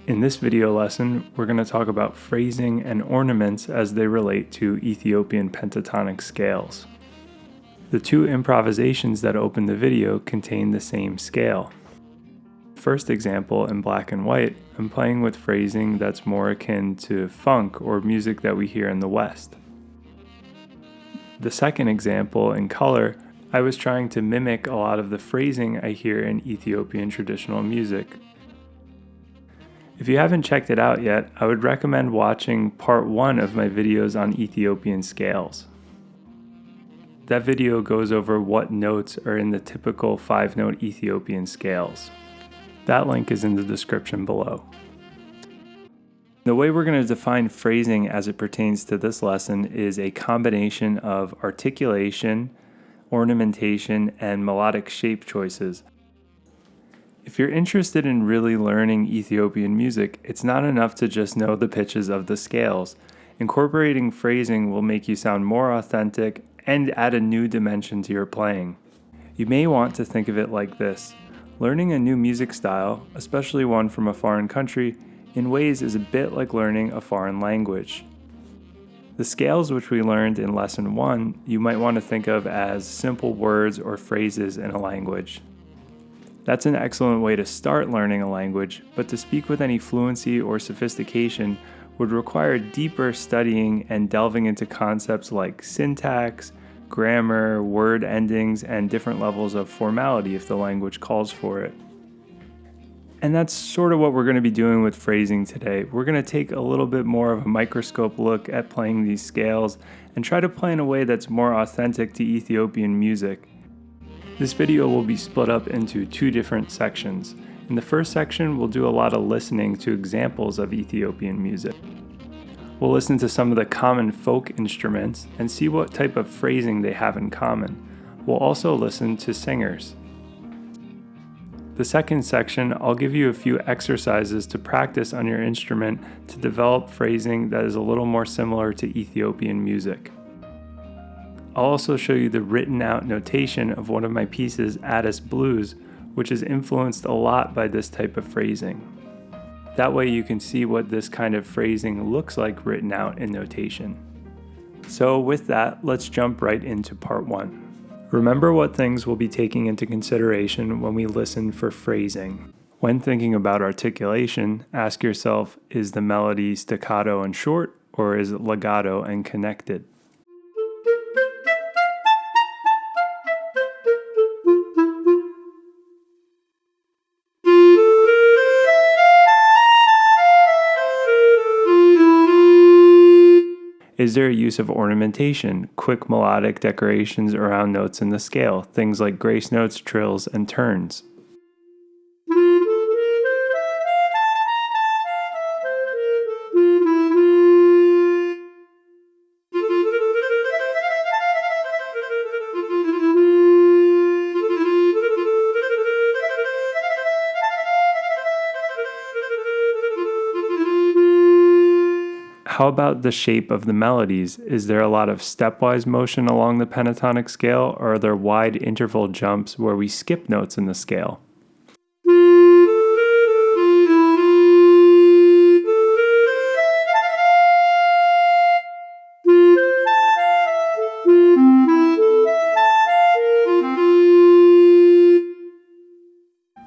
In this video lesson, we're going to talk about phrasing and ornaments as they relate to Ethiopian pentatonic scales. The two improvisations that open the video contain the same scale. First example, in black and white, I'm playing with phrasing that's more akin to funk or music that we hear in the West. The second example, in color, I was trying to mimic a lot of the phrasing I hear in Ethiopian traditional music. If you haven't checked it out yet, I would recommend watching part 1 of my videos on Ethiopian scales. That video goes over what notes are in the typical 5-note Ethiopian scales. That link is in the description below. The way we're going to define phrasing as it pertains to this lesson is a combination of articulation, ornamentation, and melodic shape choices. If you're interested in really learning Ethiopian music, it's not enough to just know the pitches of the scales. Incorporating phrasing will make you sound more authentic and add a new dimension to your playing. You may want to think of it like this. Learning a new music style, especially one from a foreign country, in ways is a bit like learning a foreign language. The scales which we learned in Lesson 1, you might want to think of as simple words or phrases in a language. That's an excellent way to start learning a language, but to speak with any fluency or sophistication would require deeper studying and delving into concepts like syntax, grammar, word endings, and different levels of formality if the language calls for it. And that's sort of what we're going to be doing with phrasing today. We're going to take a little bit more of a microscope look at playing these scales and try to play in a way that's more authentic to Ethiopian music. This video will be split up into 2 different sections. In the first section, we'll do a lot of listening to examples of Ethiopian music. We'll listen to some of the common folk instruments and see what type of phrasing they have in common. We'll also listen to singers. The second section, I'll give you a few exercises to practice on your instrument to develop phrasing that is a little more similar to Ethiopian music. I'll also show you the written out notation of one of my pieces, Addis Blues, which is influenced a lot by this type of phrasing. That way you can see what this kind of phrasing looks like written out in notation. So with that, let's jump right into part 1. Remember what things we'll be taking into consideration when we listen for phrasing. When thinking about articulation, ask yourself, is the melody staccato and short, or is it legato and connected? Is there a use of ornamentation, quick melodic decorations around notes in the scale, things like grace notes, trills, and turns? How about the shape of the melodies? Is there a lot of stepwise motion along the pentatonic scale, or are there wide interval jumps where we skip notes in the scale?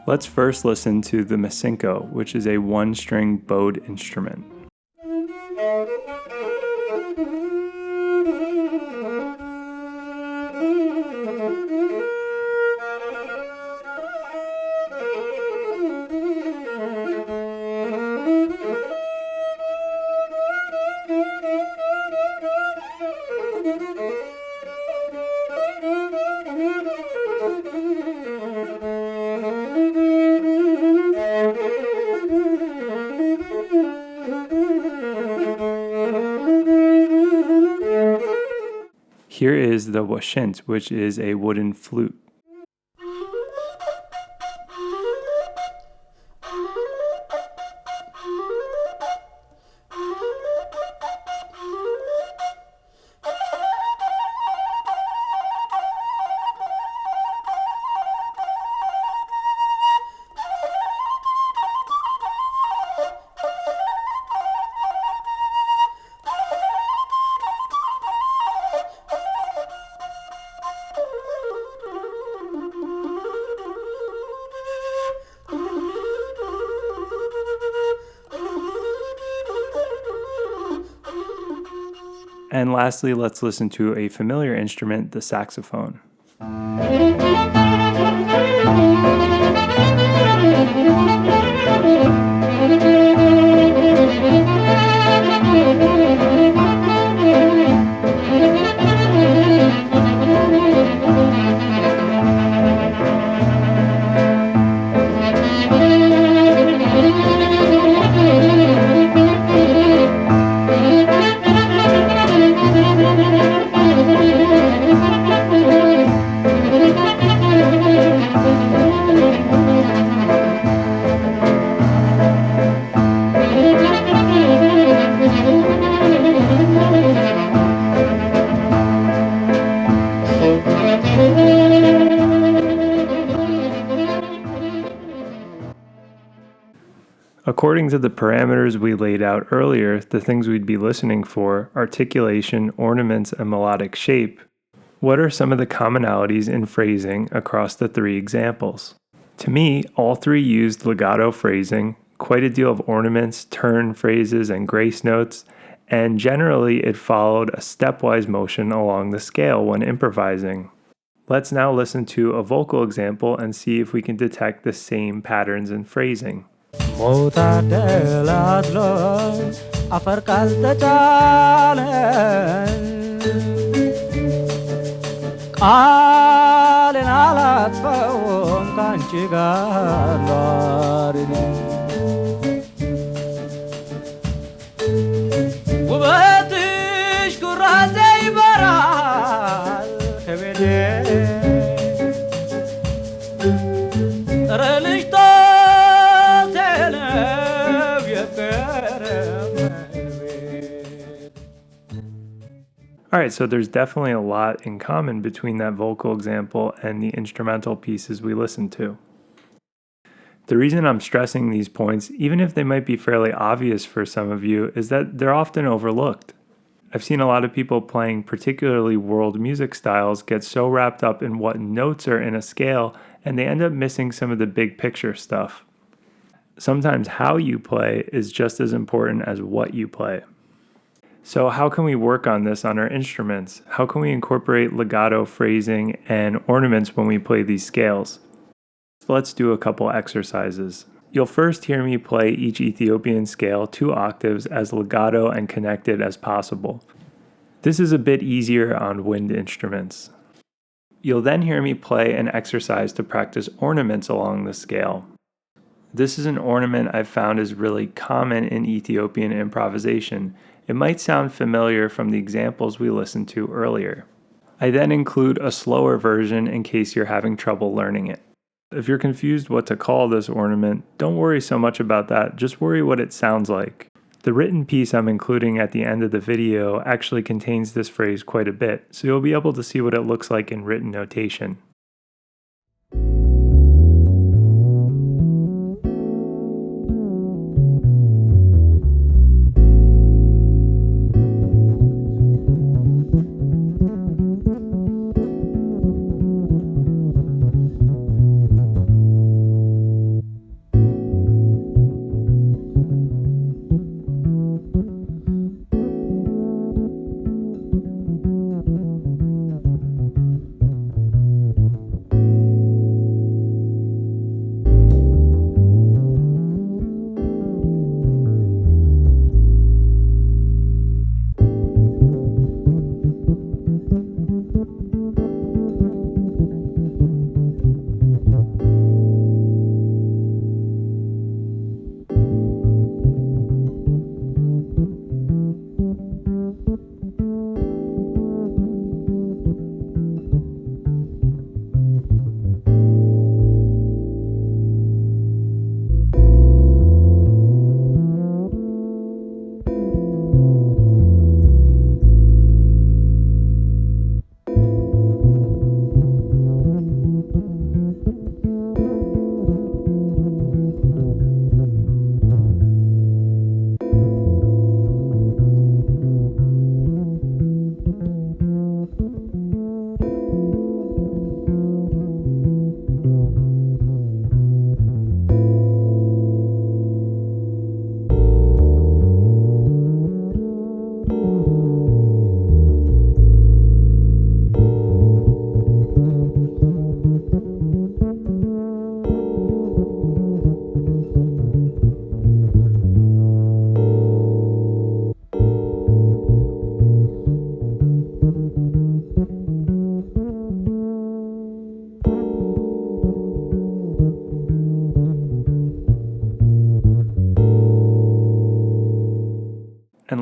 Let's first listen to the masinko, which is a 1-string bowed instrument. Here is the washint, which is a wooden flute. And lastly, let's listen to a familiar instrument, the saxophone. According to the parameters we laid out earlier, the things we'd be listening for, articulation, ornaments, and melodic shape, what are some of the commonalities in phrasing across the three examples? To me, all three used legato phrasing, quite a deal of ornaments, turn phrases, and grace notes, and generally it followed a stepwise motion along the scale when improvising. Let's now listen to a vocal example and see if we can detect the same patterns in phrasing. Alright, so there's definitely a lot in common between that vocal example and the instrumental pieces we listened to. The reason I'm stressing these points, even if they might be fairly obvious for some of you, is that they're often overlooked. I've seen a lot of people playing particularly world music styles get so wrapped up in what notes are in a scale, and they end up missing some of the big picture stuff. Sometimes how you play is just as important as what you play. So how can we work on this on our instruments? How can we incorporate legato phrasing and ornaments when we play these scales? Let's do a couple exercises. You'll first hear me play each Ethiopian scale 2 octaves as legato and connected as possible. This is a bit easier on wind instruments. You'll then hear me play an exercise to practice ornaments along the scale. This is an ornament I've found is really common in Ethiopian improvisation. It might sound familiar from the examples we listened to earlier. I then include a slower version in case you're having trouble learning it. If you're confused what to call this ornament, don't worry so much about that, just worry what it sounds like. The written piece I'm including at the end of the video actually contains this phrase quite a bit, so you'll be able to see what it looks like in written notation.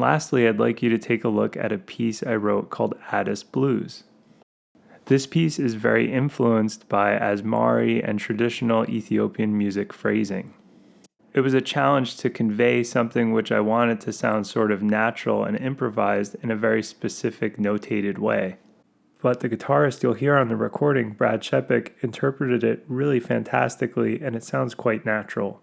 And lastly, I'd like you to take a look at a piece I wrote called Addis Blues. This piece is very influenced by Asmari and traditional Ethiopian music phrasing. It was a challenge to convey something which I wanted to sound sort of natural and improvised in a very specific notated way. But the guitarist you'll hear on the recording, Brad Shepik, interpreted it really fantastically, and it sounds quite natural.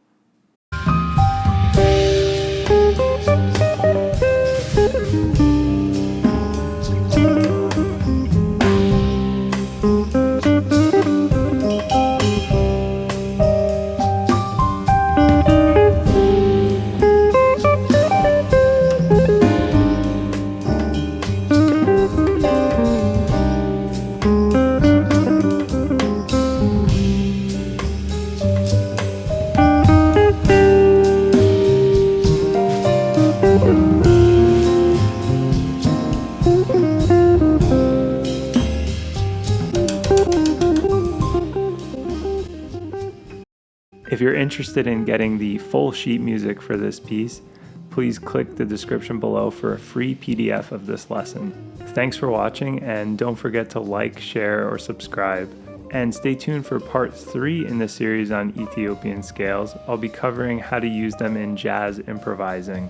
If you're interested in getting the full sheet music for this piece, please click the description below for a free PDF of this lesson. Thanks for watching, and don't forget to like, share, or subscribe. And stay tuned for part 3 in the series on Ethiopian scales. I'll be covering how to use them in jazz improvising.